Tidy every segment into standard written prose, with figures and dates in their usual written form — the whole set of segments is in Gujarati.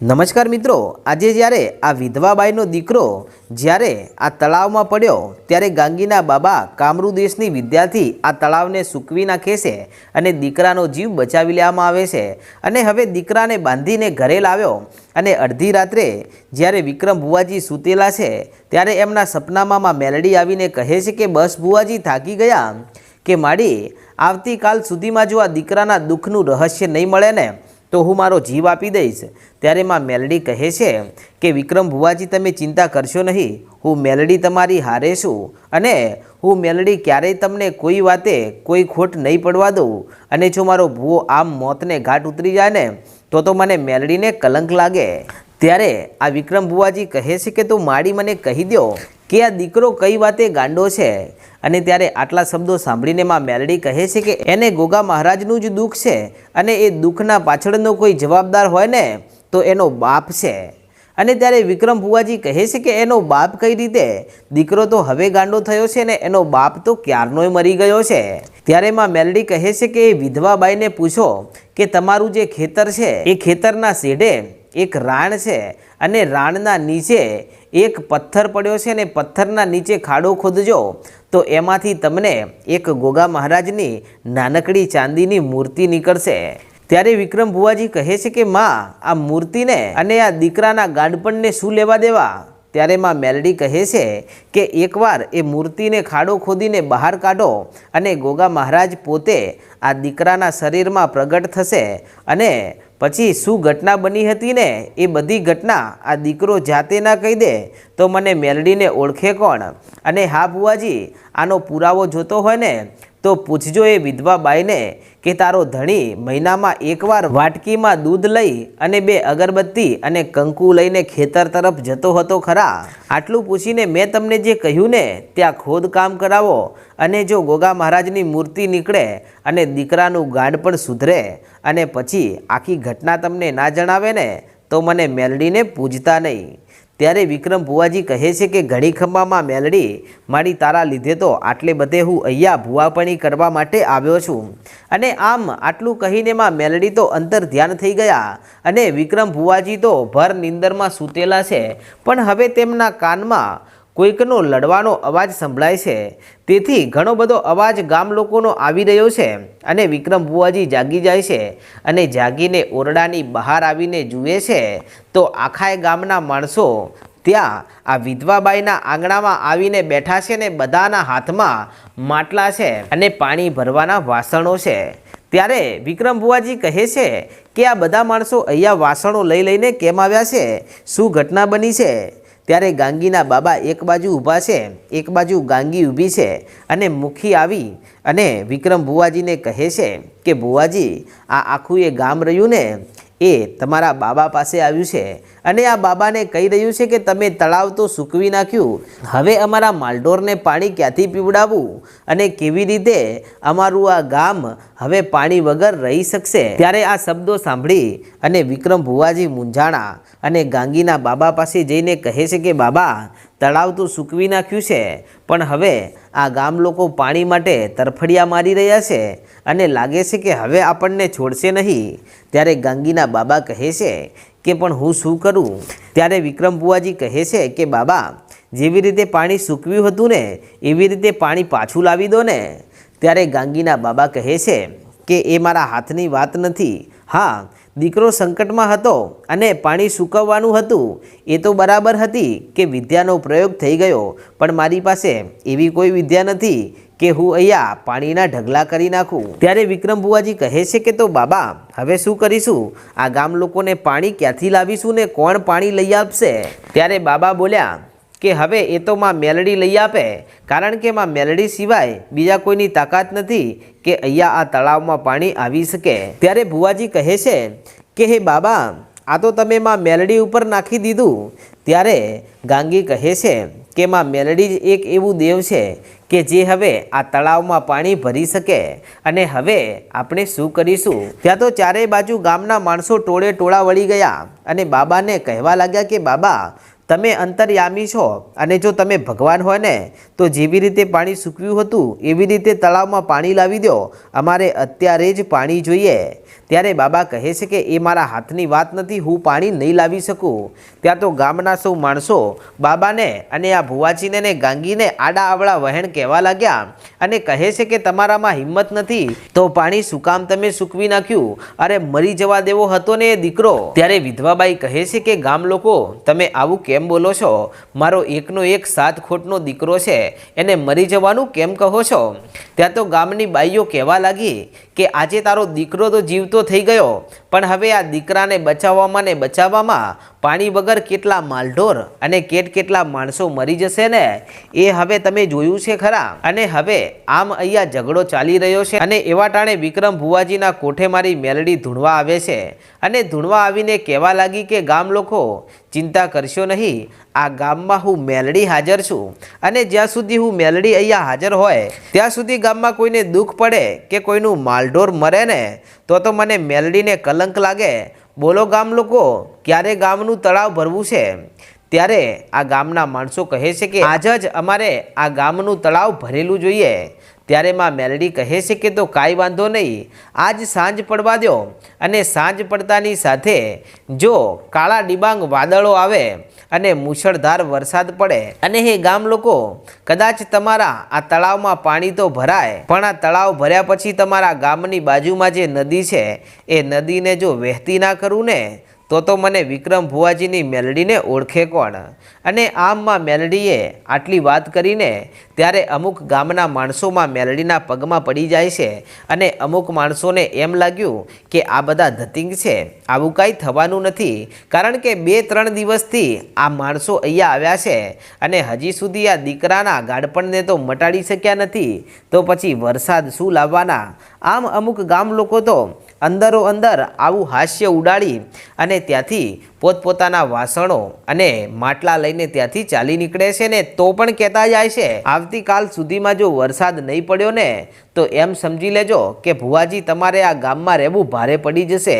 નમસ્કાર મિત્રો, આજે જ્યારે આ વિધવાબાઈનો દીકરો જ્યારે આ તળાવમાં પડ્યો ત્યારે ગાંગીના બાબા કામરૂ દેશની વિદ્યાથી આ તળાવને સૂકવી નાખે છે અને દીકરાનો જીવ બચાવી લેવામાં આવે છે અને હવે દીકરાને બાંધીને ઘરે લાવ્યો અને અડધી રાત્રે જ્યારે વિક્રમ ભુવાજી સૂતેલા છે ત્યારે એમના સપનામાં મેલડી આવીને કહે છે કે બસ ભુવાજી થાકી ગયા કે માડી આવતીકાલ સુધીમાં જો આ દીકરાના દુઃખનું રહસ્ય નહીં મળે ને તો હું મારો જીવ આપી દઈશ। ત્યારે માં મેલડી કહે છે કે વિક્રમ ભુવાજી તમે ચિંતા કરશો નહીં, હું મેલડી તમારી હારે છું અને હું મેલડી ક્યારેય તમને કોઈ વાતે કોઈ ખોટ નહીં પડવા દઉં અને જો મારો ભુવો આમ મોતને ઘાટ ઉતરી જાય ને તો મને મેલડીને કલંક લાગે। ત્યારે આ વિક્રમ ભુવાજી કહે છે કે તું માડી મને કહી દો કે આ દીકરો કઈ વાતે ગાંડો છે અને ત્યારે આટલા શબ્દો સાંભળીને માં મેલડી કહે છે કે એને ગોગા મહારાજનું જ દુઃખ છે અને એ દુઃખના પાછળનો કોઈ જવાબદાર હોય ને તો એનો બાપ છે। અને ત્યારે વિક્રમ ભુવાજી કહે છે કે એનો બાપ કઈ રીતે? દીકરો તો હવે ગાંડો થયો છે ને એનો બાપ તો ક્યારનોય મરી ગયો છે। ત્યારે માં મેલડી કહે છે કે એ વિધવાબાઈને પૂછો કે તમારું જે ખેતર છે એ ખેતરના શેઢે એક રાણ છે અને રાણના નીચે એક પથ્થર પડ્યો છે અને પથ્થરના નીચે ખાડો ખોદજો તો એમાંથી તમને એક ગોગા મહારાજની નાનકડી ચાંદીની મૂર્તિ નીકળશે। ત્યારે વિક્રમ ભુવાજી કહે છે કે માં આ મૂર્તિને અને આ દીકરાના ગાંડપણને શું લેવા દેવા? ત્યારે માં મેલડી કહે છે કે એકવાર એ મૂર્તિને ખાડો ખોદીને બહાર કાઢો અને ગોગા મહારાજ પોતે આ દીકરાના શરીરમાં પ્રગટ થશે અને પછી શું ઘટના બની હતી ને એ બધી ઘટના આ દીકરો જાતે ના કહી દે તો મને મેલડીને ઓળખે કોણ? અને હા ભુવાજી, આનો પુરાવો જોતો હોય ને તો પૂછજો એ વિધવા બાઈને કે તારો ધણી મહિનામાં એકવાર વાટકીમાં દૂધ લઈ અને 2 અગરબત્તી અને કંકુ લઈને ખેતર તરફ જતો હતો ખરા? આટલું પૂછીને મેં તમને જે કહ્યું ને ત્યાં ખોદકામ કરાવો અને જો ગોગા મહારાજની મૂર્તિ નીકળે અને દીકરાનું ગાંડ પણ સુધરે અને પછી આખી ઘટના તમને ના જણાવે ને તો મને મેલડીને પૂજતા નહીં। ત્યારે વિક્રમ ભુવાજી કહે છે કે ઘણી ખંભામાં મેલડી મારી તારા લીધે તો આટલે બધે હું અહીંયા ભુવાપણી કરવા માટે આવ્યો છું। અને આમ આટલું કહીને માં મેલડી તો અંતર ધ્યાન થઈ ગયા અને વિક્રમ ભુવાજી તો ભર નિંદરમાં સૂતેલા છે પણ હવે તેમના કાનમાં કોઈકનો લડવાનો અવાજ સંભળાય છે। તેથી ઘણો બધો અવાજ ગામ લોકોનો આવી રહ્યો છે અને વિક્રમ ભુવાજી જાગી જાય છે અને જાગીને ઓરડાની બહાર આવીને જુએ છે તો આખાય ગામના માણસો ત્યાં આ વિધવાબાઈના આંગણામાં આવીને બેઠા છે ને બધાના હાથમાં માટલા છે અને પાણી ભરવાના વાસણો છે। ત્યારે વિક્રમ ભુવાજી કહે છે કે આ બધા માણસો અહીંયા વાસણો લઈ લઈને કેમ આવ્યા છે? શું ઘટના બની છે? ત્યારે ગાંગીના બાબા એક બાજુ ઊભા છે, એક બાજુ ગાંગી ઊભી છે અને મુખી આવી અને વિક્રમ ભુવાજીને કહે છે કે ભુવાજી આ આખું એ ગામ રહ્યું ને એ તમારા બાબા પાસે આવ્યું છે અને આ બાબાને કહી રહ્યું છે કે તમે તળાવ તો સૂકવી નાખ્યું, હવે અમારા માલઢોરને પાણી ક્યાંથી પીવડાવવું અને કેવી રીતે અમારું આ ગામ હવે પાણી વગર રહી શકશે? ત્યારે આ શબ્દો સાંભળી અને વિક્રમ ભુવાજી મૂંઝાણા અને ગાંગીના બાબા પાસે જઈને કહે છે કે બાબા તળાવ તો સૂકવી નાખ્યું છે પણ હવે આ ગામ લોકો પાણી માટે તરફડિયા મારી રહ્યા છે અને લાગે છે કે હવે આપણને છોડશે નહીં। ત્યારે ગાંગીના બાબા કહે છે કે પણ હું શું કરું? ત્યારે વિક્રમ ભુવાજી કહે છે કે બાબા જેવી રીતે પાણી સૂકવ્યું હતું ને એવી રીતે પાણી પાછું લાવી દો ને। ત્યારે ગાંગીના બાબા કહે છે કે એ મારા હાથની વાત નથી। હા, દીકરો સંકટમાં હતો અને પાણી સૂકવવાનું હતું એ તો બરાબર હતી કે વિદ્યાનો પ્રયોગ થઈ ગયો પણ મારી પાસે એવી કોઈ વિદ્યા નથી કે હું અહીંયા પાણીના ઢગલા કરી નાખું। ત્યારે વિક્રમ ભુવાજી કહે છે કે તો બાબા હવે શું કરીશું? આ ગામ લોકોને પાણી ક્યાંથી લાવીશું ને કોણ પાણી લઈ આપશે? ત્યારે બાબા બોલ્યા કે હવે એ તો માં મેલડી લઈ આપે કારણ કે માં મેલડી સિવાય બીજા કોઈની તાકાત નથી કે અહીંયા આ તળાવમાં પાણી આવી શકે। ત્યારે ભુવાજી કહે છે કે હે બાબા આ તો તમે માં મેલડી ઉપર નાખી દીધું। ત્યારે ગાંગી કહે છે કે માં મેલડી જ એક એવું દેવ છે કે જે હવે આ તળાવમાં પાણી ભરી શકે અને હવે આપણે શું કરીશું? ત્યાં તો ચારે બાજુ ગામના માણસો ટોળે ટોળા વળી ગયા અને બાબાને કહેવા લાગ્યા કે બાબા તમે અંતર્યામી છો અને જો તમે ભગવાન હોય ને તો જેવી રીતે પાણી સૂકવ્યું હતું એવી રીતે તળાવમાં પાણી લાવી દો, અમારે અત્યારે જ પાણી જોઈએ। ત્યારે બાબા કહે છે કે એ મારા હાથની વાત નથી, હું પાણી નહીં લાવી શકું. ત્યાં તો ગામના સૌ માણસો બાબાને અને આ ભુવાજીને ને ગાંગીને આડા આવડા વહેણ કહેવા લાગ્યા અને કહે છે કે તમારામાં હિંમત નથી તો પાણી શું કામ તમે સૂકવી નાખ્યું? અરે મરી જવા દેવો હતો ને એ દીકરો. ત્યારે વિધવાબાઈ કહે છે કે ગામ લોકો તમે આવું કેમ બોલો છો? મારો એકનો એક 7 ખોટનો દીકરો છે, એને મરી જવાનું કેમ કહો છો? ત્યાં તો ગામની બાઈઓ કહેવા લાગી કે આજે તારો દીકરો તો જીવતો થઈ ગયો, પણ હવે આ દીકરાને બચાવવામાં ને બચાવવામાં પાણી વગર કેટલા માલઢોર અને કેટલા માણસો મરી જશે ને એ હવે તમે જોયું છે ખરા. અને હવે આમ અહીંયા ઝઘડો ચાલી રહ્યો છે અને એવા ટાણે વિક્રમ ભુવાજીના કોઠે મારી મેલડી ધૂણવા આવે છે અને ધૂણવા આવીને કહેવા લાગી કે ગામ લોકો ચિંતા કરશો નહીં, આ ગામમાં હું મેલડી હાજર છું અને જ્યાં સુધી હું મેલડી અહીંયા હાજર હોય ત્યાં સુધી ગામમાં કોઈને દુઃખ પડે કે કોઈનું માલઢોર મરે ને તો મને મેલડીને કલંક લાગે. બોલો ગામ લોકો, ક્યારે ગામનું તળાવ ભરવું છે? ત્યારે આ ગામના માણસો કહે છે કે આજ જ અમારે આ ગામનું તળાવ ભરેલું જોઈએ. ત્યારે માં મેલડી કહે છે કે તો કાંઈ વાંધો નહીં, આજ સાંજ પડવા દો અને સાંજ પડતાની સાથે જો કાળા ડિબાંગ વાદળો આવે અને મુશળધાર વરસાદ પડે અને હે ગામ લોકો, કદાચ તમારા આ તળાવમાં પાણી તો ભરાય, પણ આ તળાવ ભર્યા પછી તમારા ગામની બાજુમાં જે નદી છે એ નદીને જો વહેતી ના કરું ને તો મને વિક્રમ ભુવાજીની મેલડીને ઓળખે કોણ? અને આમમાં મેલડીએ આટલી વાત કરીને ત્યારે અમુક ગામના માણસોમાં મેલડીના પગમાં પડી જાય છે અને અમુક માણસોને એમ લાગ્યું કે આ બધા ધતિંગ છે, આવું કાંઈ થવાનું નથી, કારણ કે 2-3 દિવસથી આ માણસો અહીંયા આવ્યા છે અને હજી સુધી આ દીકરાના ગાડપણને તો મટાડી શક્યા નથી, તો પછી વરસાદ શું લાવવાના? આમ અમુક ગામ લોકો તો અંદરો અંદર આવું હાસ્ય ઉડાડી અને ત્યાંથી પોતપોતાના વાસણો અને માટલા લઈને ત્યાંથી ચાલી નીકળે છે ને તો પણ કહેતા જાય છે આવતીકાલ સુધીમાં જો વરસાદ નહીં પડ્યો ને તો એમ સમજી લેજો કે ભુવાજી તમારે આ ગામમાં રહેવું ભારે પડી જશે.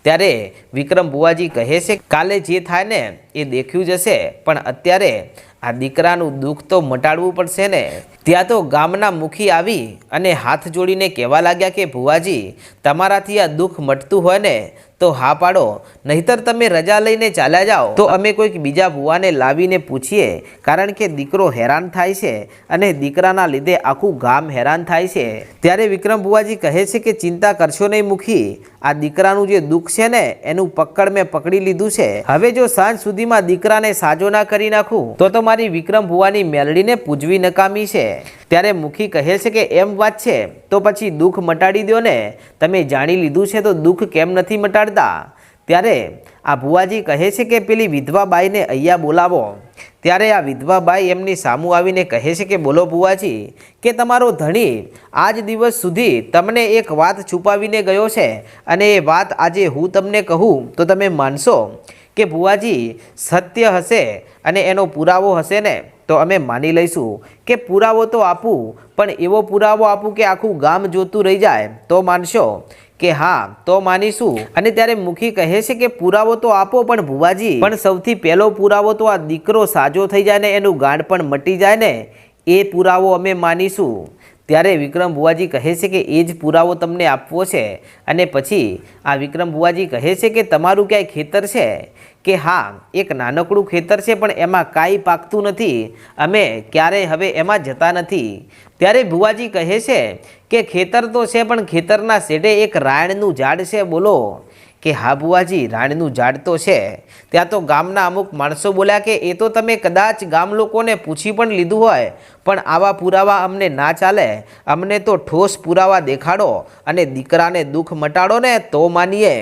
ત્યારે વિક્રમ ભુવાજી કહે છે કાલે જે થાય ને એ દેખ્યું જશે, પણ અત્યારે આ દીકરાનું દુઃખ તો મટાડવું પડશે ને. ત્યાં તો ગામના મુખી આવી અને હાથ જોડીને કહેવા લાગ્યા કે ભુવાજી, તમારાથી આ દુઃખ મટતું હોય ને તો હા પાડો, નહીતર તમે રજા લઈને ચાલ્યા જાઓ તો અમે કોઈક બીજા ભુવાને લાવીને પૂછીએ, કારણ કે દીકરો હેરાન થાય છે અને દીકરાના લીધે આખું ગામ હેરાન થાય છે. ત્યારે વિક્રમ ભુવાજી કહે છે કે ચિંતા કરશો નહીં મુખી, આ દીકરાનું જે દુઃખ છે ને એનું પકડ મેં પકડી લીધું છે. હવે જો સાંજ સુધીમાં દીકરાને સાજો ના કરી નાખું તો મારી વિક્રમ ભુવાની મેલડીને પૂજવી નકામી છે. ત્યારે મુખી કહે છે કે એમ વાત છે તો પછી દુઃખ મટાડી દો ને, તમે જાણી લીધું છે તો દુઃખ કેમ નથી મટાડતા? ત્યારે આ ભુવાજી કહે છે કે પેલી વિધવા બાઈને અહીંયા બોલાવો. ત્યારે આ વિધવા બાઈ એમની સામું આવીને કહે છે કે બોલો ભુવાજી, કે તમારો ધણી આજ દિવસ સુધી તમને એક વાત છુપાવીને ગયો છે અને એ વાત આજે હું તમને કહું તો તમે માનશો? કે ભુવાજી સત્ય હશે અને એનો પુરાવો હશે ને તો અમે માની લઈશું. કે પુરાવો તો આપું, પણ એવો પુરાવો આપું કે આખું ગામ જોતું રહી જાય તો માનશો? કે હા તો માનીશું. અને ત્યારે મુખી કહે છે કે પુરાવો તો આપો પણ ભુવાજી, પણ સૌથી પહેલો પુરાવો તો આ દીકરો સાજો થઈ જાય ને એનું ગાંઠ પણ મટી જાય ને એ પુરાવો અમે માનીશું. ત્યારે વિક્રમ ભુવાજી કહે છે કે એ જ પુરાવો તમને આપવો છે. અને પછી આ વિક્રમ ભુવાજી કહે છે કે તમારું ક્યાંય ખેતર છે? કે હા, એક નાનકડું ખેતર છે, પણ એમાં કાંઈ પાકતું નથી, અમે ક્યારેય હવે એમાં જતા નથી. ત્યારે ભુવાજી કહે છે કે ખેતર તો છે, પણ ખેતરના શેઢે એક રાયણનું ઝાડ છે, બોલો? કે હા ભુવાજી, રાયણનું ઝાડ તો છે. ત્યાં તો ગામના અમુક માણસો બોલ્યા કે એ તો તમે કદાચ ગામ લોકોને પૂછી પણ લીધું હોય, પણ આવા પુરાવા અમને ના ચાલે, અમને તો ઠોસ પુરાવા દેખાડો અને દીકરાને દુઃખ મટાડો ને તો માનીએ.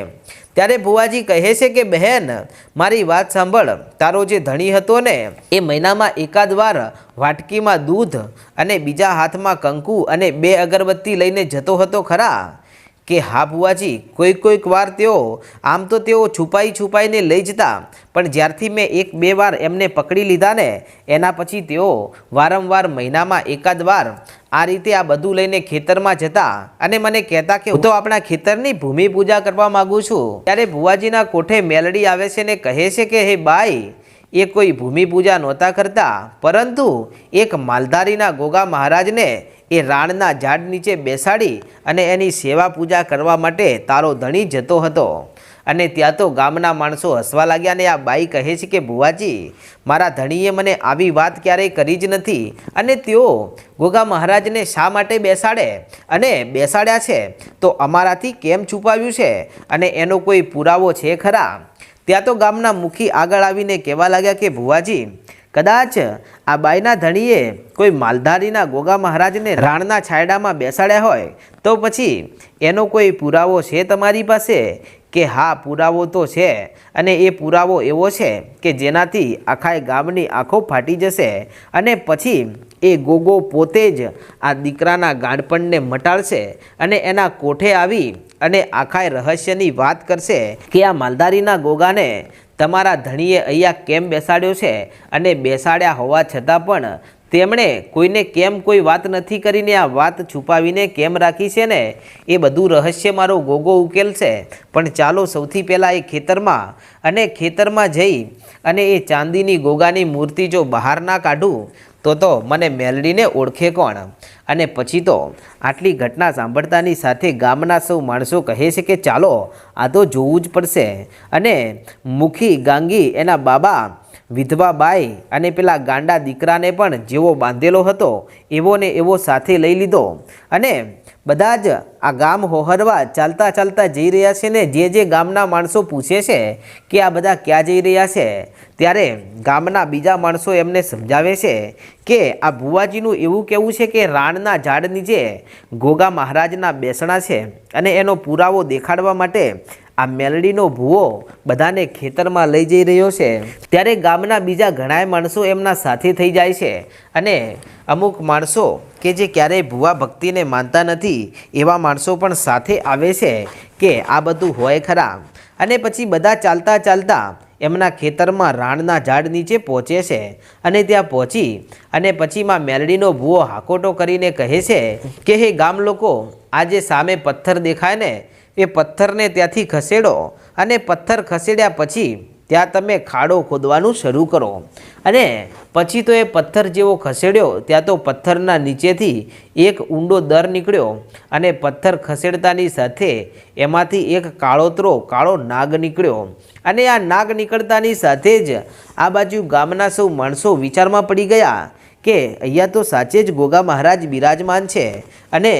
ત્યારે ભુવાજી કહે છે કે બહેન, મારી વાત સાંભળ, તારો જે ધણી હતો ને એ મહિનામાં એકાદ વાર વાટકીમાં દૂધ અને બીજા હાથમાં કંકુ અને 2 અગરબત્તી લઈને જતો હતો ખરા? કે હા ભુવાજી, કોઈક વાર તેઓ આમ તો તેઓ છુપાઈને લઈ જતા, પણ જ્યારથી મેં 1-2 વાર એમને પકડી લીધા ને એના પછી તેઓ વારંવાર મહિનામાં એકાદ વાર આ રીતે આ બધું લઈને ખેતરમાં જતા અને મને કહેતા કે હું તો આપણા ખેતરની ભૂમિ પૂજા કરવા માગું છું. ત્યારે ભુવાજીના કોઠે મેલડી આવે છે ને કહે છે કે હે બાઈ, એ કોઈ ભૂમિ પૂજા નહોતા કરતા, પરંતુ એક માલધારીના ગોગા મહારાજને એ રાણના ઝાડ નીચે બેસાડી અને એની સેવા પૂજા કરવા માટે તારો ધણી જતો હતો। અને ત્યાં તો ગામના માણસો હસવા લાગ્યા ને આ બાઈ કહે છે કે ભુવાજી, મારા ધણીએ મને આવી વાત ક્યારેય કરી જ નથી અને તેઓ ગોગા મહારાજને શા માટે બેસાડે અને બેસાડ્યા છે તો અમારાથી કેમ છુપાવ્યું છે અને એનો કોઈ પુરાવો છે ખરા? ત્યાં તો ગામના મુખી આગળ આવીને કહેવા લાગ્યા કે ભુવાજી, કદાચ આ બાઈના ધણીએ કોઈ માલધારીના ગોગા મહારાજને રાણના છાંયડામાં બેસાડ્યા હોય તો પછી એનો કોઈ પુરાવો છે તમારી પાસે? કે હા, પુરાવો તો છે અને એ પુરાવો એવો છે કે જેનાથી આખા ગામની આંખો ફાટી જશે અને પછી એ ગોગો પોતે જ આ દીકરાના ગાંડપણને મટાડશે અને એના કોઠે આવી અને આખા રહસ્યની વાત કરશે કે આ માલધારીના ગોગાને તમારા ધણીએ અહીંયા કેમ બેસાડ્યો છે અને બેસાડ્યા હોવા છતાં પણ તેમણે કોઈને કેમ કોઈ વાત નથી કરીને આ વાત છુપાવીને કેમ રાખી છે ને એ બધું રહસ્ય મારો ગોગો ઉકેલશે। પણ ચાલો સૌથી પહેલાં એ ખેતરમાં જઈ અને એ ચાંદીની ગોગાની મૂર્તિ જો બહાર ના કાઢું તો મને મેલડીને ઓળખે કોણ? અને પછી તો આટલી ઘટના સાંભળતાની સાથે ગામના સૌ માણસો કહે છે કે ચાલો આ તો જોવું જ પડશે। અને મુખી ગાંગી એના બાબા વિધવા બાઈ અને પેલા ગાંડા દીકરાને પણ જેવો બાંધેલો હતો એવો ને એવો સાથે લઈ લીધો અને બધા જ આ ગામ હોહરવા ચાલતા ચાલતા જઈ રહ્યા છે ને જે ગામના માણસો પૂછે છે કે આ બધા ક્યાં જઈ રહ્યા છે ત્યારે ગામના બીજા માણસો એમને સમજાવે છે કે આ ભુવાજીનું એવું કહેવું છે કે રાણના ઝાડ નીચે ગોગા મહારાજના બેસણા છે અને એનો પુરાવો દેખાડવા માટે આ મેલડીનો ભૂવો બધાને ખેતરમાં લઈ જઈ રહ્યો છે। ત્યારે ગામના બીજા ઘણાય માણસો એમના સાથે થઈ જાય છે અને અમુક માણસો કે જે ક્યારેય ભૂવા ભક્તિને માનતા નથી એવા માણસો પણ સાથે આવે છે કે આ બધું હોય ખરા। અને પછી બધા ચાલતા ચાલતા એમના ખેતરમાં રાણના ઝાડ નીચે પહોંચે છે અને ત્યાં પહોંચી અને પછી માં મેલડીનો ભૂવો હાકોટો કરીને કહે છે કે હે ગામ લોકો, આ જે સામે પથ્થર દેખાય ને એ પથ્થરને ત્યાંથી ખસેડો અને પથ્થર ખસેડ્યા પછી ત્યાં તમે ખાડો ખોદવાનું શરૂ કરો। અને પછી તો એ પથ્થર જેવો ખસેડ્યો ત્યાં તો પથ્થરના નીચેથી એક ઊંડો દર નીકળ્યો અને પથ્થર ખસેડતાની સાથે એમાંથી એક કાળો નાગ નીકળ્યો અને આ નાગ નીકળતાની સાથે જ આ બાજુ ગામના સૌ માણસો વિચારમાં પડી ગયા કે અહીંયા તો સાચે જ ગોગા મહારાજ બિરાજમાન છે। અને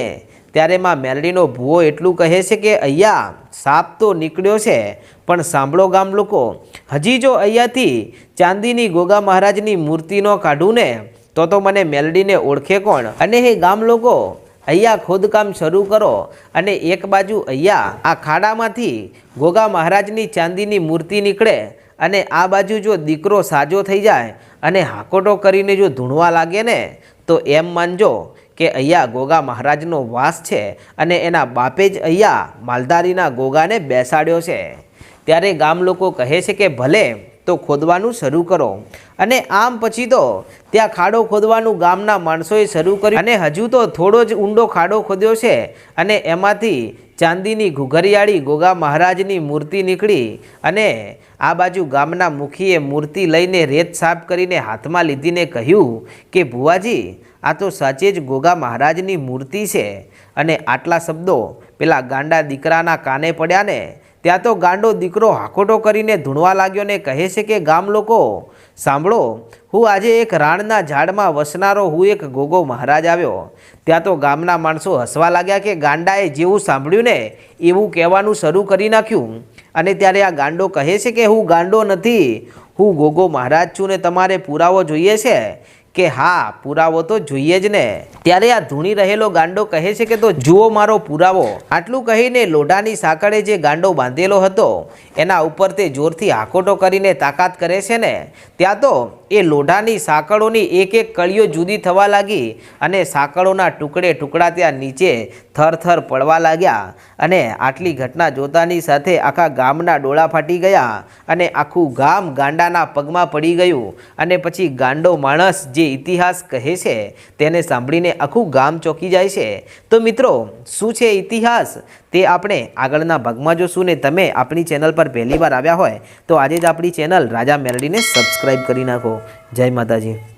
ત્યારે માં મેલડીનો ભૂવો એટલું કહે છે કે અહીંયા સાપ તો નીકળ્યો છે પણ સાંભળો ગામ લોકો, હજી જો અહીંયાથી ચાંદીની ગોગા મહારાજની મૂર્તિ ન કાઢું ને તો મને મેલડીને ઓળખે કોણ? અને હે ગામ લોકો, અહીંયા ખોદકામ શરૂ કરો અને એક બાજુ અહીંયા આ ખાડામાંથી ગોગા મહારાજની ચાંદીની મૂર્તિ નીકળે અને આ બાજુ જો દીકરો સાજો થઈ જાય અને હાકોટો કરીને જો ધૂણવા લાગે ને તો એમ માનજો કે અહીંયા ગોગા મહારાજનો વાસ છે અને એના બાપે જ અહીંયા માલધારીના ગોગાને બેસાડ્યો છે। ત્યારે ગામ લોકો કહે છે કે ભલે તો ખોદવાનું શરૂ કરો। અને આમ પછી તો ત્યાં ખાડો ખોદવાનું ગામના માણસોએ શરૂ કર્યું અને હજુ તો થોડો જ ઊંડો ખાડો ખોદ્યો છે અને એમાંથી ચાંદીની ઘૂઘરિયાળી ગોગા મહારાજની મૂર્તિ નીકળી અને આ બાજુ ગામના મુખીએ મૂર્તિ લઈને રેત સાફ કરીને હાથમાં લીધીને કહ્યું કે ભુવાજી, આ તો સાચે જ ગોગા મહારાજની મૂર્તિ છે। અને આટલા શબ્દો પેલા ગાંડા દીકરાના કાને પડ્યા ને ત્યાં તો ગાંડો દીકરો હાકોટો કરીને ધૂણવા લાગ્યો ને કહે છે કે ગામ લોકો સાંભળો, હું આજે એક રાણના ઝાડમાં વસનારો એક ગોગો મહારાજ આવ્યો। ત્યાં તો ગામના માણસો હસવા લાગ્યા કે ગાંડાએ જેવું સાંભળ્યું ને એવું કહેવાનું શરૂ કરી નાખ્યું। અને ત્યારે આ ગાંડો કહે છે કે હું ગાંડો નથી, હું ગોગો મહારાજ છું ને તમારે પુરાવો જોઈએ છે? કે હા, પુરાવો તો જોઈએ જ ને। ત્યારે આ ધૂણી રહેલો ગાંડો કહે છે કે તો જુઓ મારો પુરાવો। આટલું કહીને લોઢાની સાંકળે જે ગાંડો બાંધેલો હતો એના ઉપર તે જોરથી હાકોટો કરીને તાકાત કરે છે ને ત્યાં તો એ લોઢાની સાંકળોની એક એક કળીઓ જુદી થવા લાગી અને સાંકળોના ટુકડા ત્યાં નીચે થરથર પડવા લાગ્યા। અને આટલી ઘટના જોતાની સાથે આખા ગામના ડોળા ફાટી ગયા અને આખું ગામ ગાંડાના પગમાં પડી ગયું। અને પછી ગાંડો માણસ જે ઇતિહાસ કહે છે તેને સાંભળીને આખું ગામ ચોંકી જાય છે। તો મિત્રો, શું છે ઇતિહાસ તે આપણે આગળના ભાગમાં જોશું ને તમે આપણી ચેનલ પર પહેલી વાર આવ્યા હોય તો આજે જ આપણી ચેનલ રાજા મેલડીને સબસ્ક્રાઈબ કરી નાખો। જય માતાજી।